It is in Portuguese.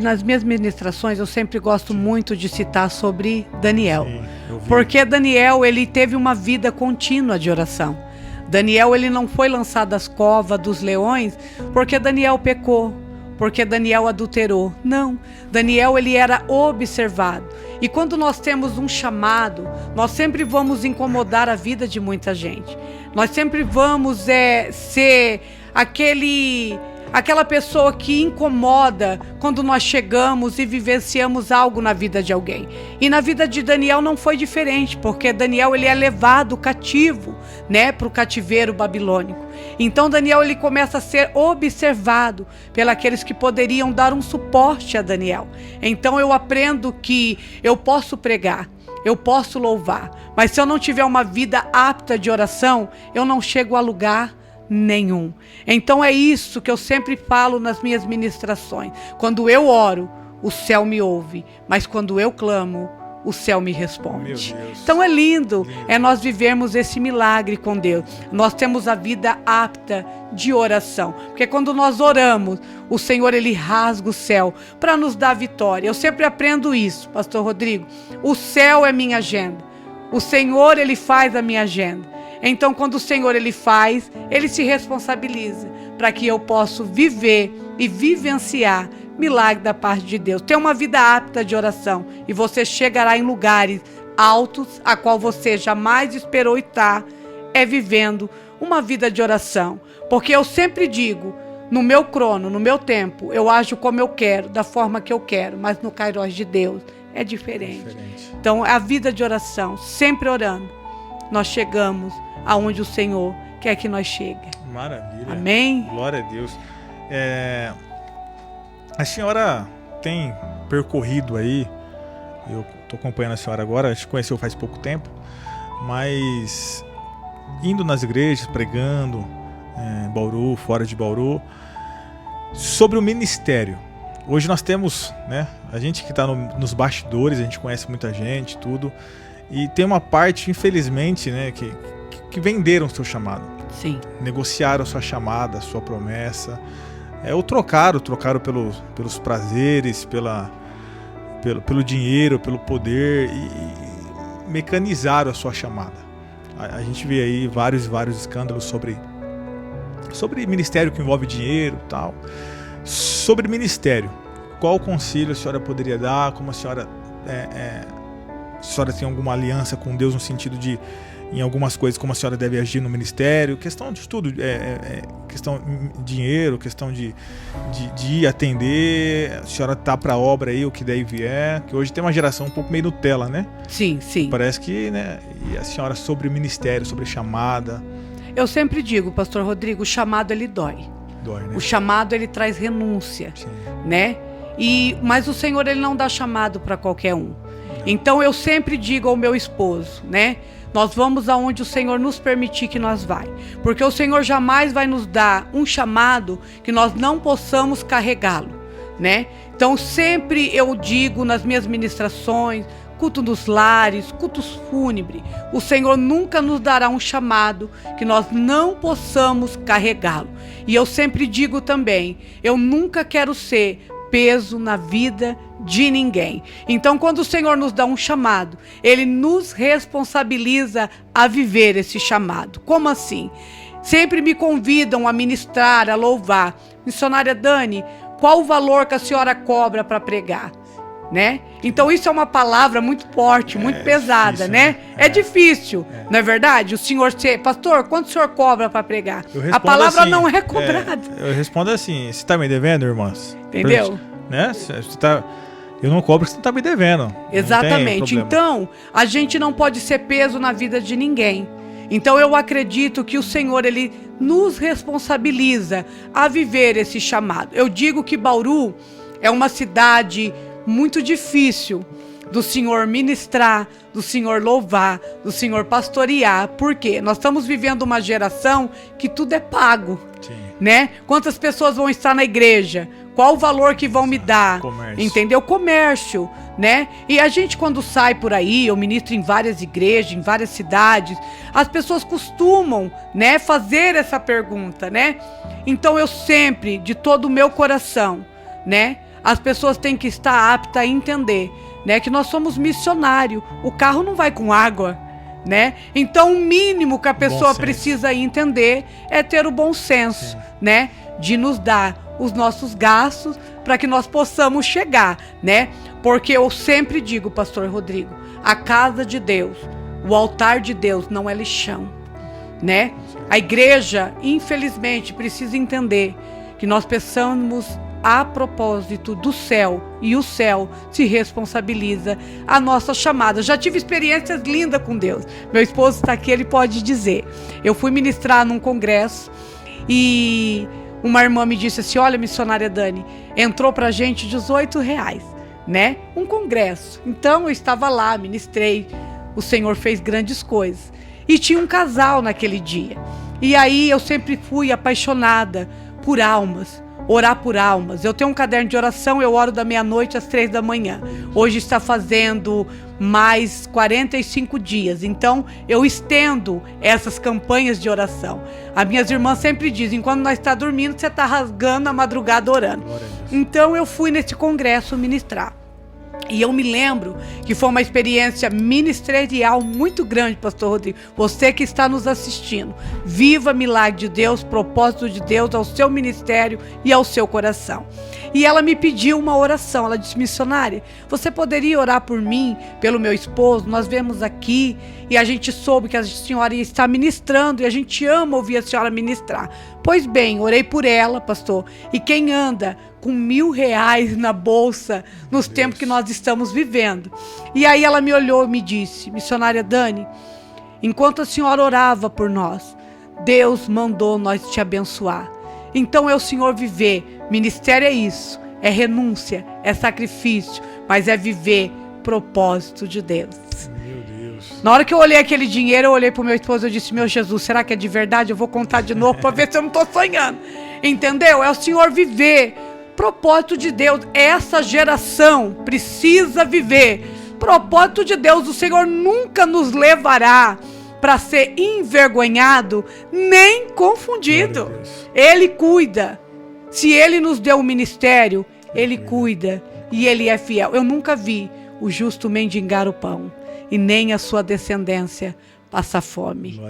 Nas minhas ministrações eu sempre gosto muito de citar sobre Daniel. Sim, eu vi. Porque Daniel, ele teve uma vida contínua de oração. Daniel, ele não foi lançado das covas dos leões porque Daniel pecou, porque Daniel adulterou. Não, Daniel, ele era observado. E quando nós temos um chamado, nós sempre vamos incomodar a vida de muita gente. Nós sempre vamos ser aquela pessoa que incomoda quando nós chegamos e vivenciamos algo na vida de alguém. E na vida de Daniel não foi diferente, porque Daniel, ele é levado cativo, para o cativeiro babilônico. Então Daniel, ele começa a ser observado pelos que poderiam dar um suporte a Daniel. Então eu aprendo que eu posso pregar, eu posso louvar, mas se eu não tiver uma vida apta de oração, eu não chego a lugar nenhum. Então é isso que eu sempre falo nas minhas ministrações. Quando eu oro, o céu me ouve, mas quando eu clamo, o céu me responde. Então é lindo, nós vivermos esse milagre com Deus. Nós temos a vida apta de oração, porque quando nós oramos, o Senhor, ele rasga o céu para nos dar vitória. Eu sempre aprendo isso, pastor Rodrigo. O céu é minha agenda. O Senhor, ele faz a minha agenda. Então, quando o Senhor, ele faz, ele se responsabiliza para que eu possa viver e vivenciar milagre da parte de Deus. Ter uma vida apta de oração e você chegará em lugares altos a qual você jamais esperou estar, vivendo uma vida de oração. Porque eu sempre digo, no meu crono, no meu tempo, eu ajo como eu quero, da forma que eu quero, mas no Kairos de Deus é diferente. Então, a vida de oração, sempre orando, nós chegamos aonde o Senhor quer que nós cheguemos. Maravilha. Amém? Glória a Deus. A senhora tem percorrido aí, eu estou acompanhando a senhora agora, a gente conheceu faz pouco tempo, mas indo nas igrejas, pregando, em Bauru, fora de Bauru, sobre o ministério. Hoje nós temos, a gente que está nos bastidores, a gente conhece muita gente, tudo, e tem uma parte, infelizmente, que venderam o seu chamado. Sim. Negociaram a sua chamada, a sua promessa. Ou trocaram pelos prazeres, pelo dinheiro, pelo poder, e mecanizaram a sua chamada. A gente vê aí vários escândalos sobre ministério que envolve dinheiro e tal. Sobre ministério, qual conselho a senhora poderia dar? Como a senhora tem alguma aliança com Deus no sentido de, em algumas coisas, como a senhora deve agir no ministério? Questão de tudo, questão de dinheiro, questão de ir atender, a senhora tá para a obra aí, o que daí vier, que hoje tem uma geração um pouco meio Nutella, né? Sim, sim. Parece que, e a senhora sobre o ministério, sobre chamada? Eu sempre digo, pastor Rodrigo, o chamado, ele dói. Dói, né? O chamado, ele traz renúncia, sim, mas o Senhor, ele não dá chamado para qualquer um. Então eu sempre digo ao meu esposo, nós vamos aonde o Senhor nos permitir que nós vai. Porque o Senhor jamais vai nos dar um chamado que nós não possamos carregá-lo, Então sempre eu digo nas minhas ministrações, culto dos lares, cultos fúnebres, o Senhor nunca nos dará um chamado que nós não possamos carregá-lo. E eu sempre digo também, eu nunca quero ser peso na vida de ninguém. Então, quando o Senhor nos dá um chamado, Ele nos responsabiliza a viver esse chamado. Como assim? Sempre me convidam a ministrar, a louvar. Missionária Dani, qual o valor que a senhora cobra para pregar? Então isso é uma palavra muito forte, muito pesada, difícil, É difícil, não é verdade? O senhor, pastor, quanto o senhor cobra para pregar? A palavra assim, não é cobrada. Eu respondo assim, você está me devendo, irmãs? Entendeu? Eu não cobro porque você não está me devendo. Exatamente. Então, a gente não pode ser peso na vida de ninguém. Então eu acredito que o Senhor, Ele nos responsabiliza a viver esse chamado. Eu digo que Bauru é uma cidade muito difícil do Senhor ministrar, do Senhor louvar, do Senhor pastorear. Por quê? Nós estamos vivendo uma geração que tudo é pago. Sim. Quantas pessoas vão estar na igreja? Qual o valor que vão me dar? Comércio. Entendeu? Comércio, E a gente, quando sai por aí, eu ministro em várias igrejas, em várias cidades, as pessoas costumam, fazer essa pergunta, Então eu sempre, de todo o meu coração, as pessoas têm que estar aptas a entender, né, que nós somos missionários. O carro não vai com água, né? Então o mínimo que a pessoa precisa entender é ter o bom senso, né, de nos dar os nossos gastos para que nós possamos chegar, né? Porque eu sempre digo, pastor Rodrigo, a casa de Deus, o altar de Deus não é lixão, né? A igreja, infelizmente, precisa entender que nós pensamos a propósito do céu, e o céu se responsabiliza a nossa chamada. Já tive experiências lindas com Deus. Meu esposo está aqui, ele pode dizer. Eu fui ministrar num congresso e uma irmã me disse assim: olha, missionária Dani, entrou pra gente R$18, né? Um congresso. Então eu estava lá, ministrei, o Senhor fez grandes coisas. E tinha um casal naquele dia. E aí eu sempre fui apaixonada por almas, orar por almas. Eu tenho um caderno de oração, eu oro da meia-noite às 3 da manhã. Hoje está fazendo mais 45 dias. Então, eu estendo essas campanhas de oração. As minhas irmãs sempre dizem, quando nós está dormindo, você está rasgando a madrugada orando. Então, eu fui nesse congresso ministrar. E eu me lembro que foi uma experiência ministerial muito grande, pastor Rodrigo. Você que está nos assistindo, viva milagre de Deus, propósito de Deus ao seu ministério e ao seu coração. E ela me pediu uma oração. Ela disse: missionária, você poderia orar por mim, pelo meu esposo? Nós vemos aqui e a gente soube que a senhora está ministrando e a gente ama ouvir a senhora ministrar. Pois bem, orei por ela, pastor. E quem anda com R$1.000 na bolsa nos tempos que nós estamos vivendo? E aí ela me olhou e me disse: missionária Dani, enquanto a senhora orava por nós, Deus mandou nós te abençoar. Então é o senhor viver. Ministério é isso, é renúncia, é sacrifício, mas é viver propósito de Deus. Meu Deus. Na hora que eu olhei aquele dinheiro, eu olhei pro meu esposo e disse: meu Jesus, será que é de verdade? Eu vou contar de novo para ver se eu não estou sonhando. Entendeu? É o senhor viver propósito de Deus. Essa geração precisa viver propósito de Deus. O Senhor nunca nos levará para ser envergonhado nem confundido. Ele cuida. Se Ele nos deu um ministério, Ele cuida e Ele é fiel. Eu nunca vi o justo mendigar o pão e nem a sua descendência passar fome.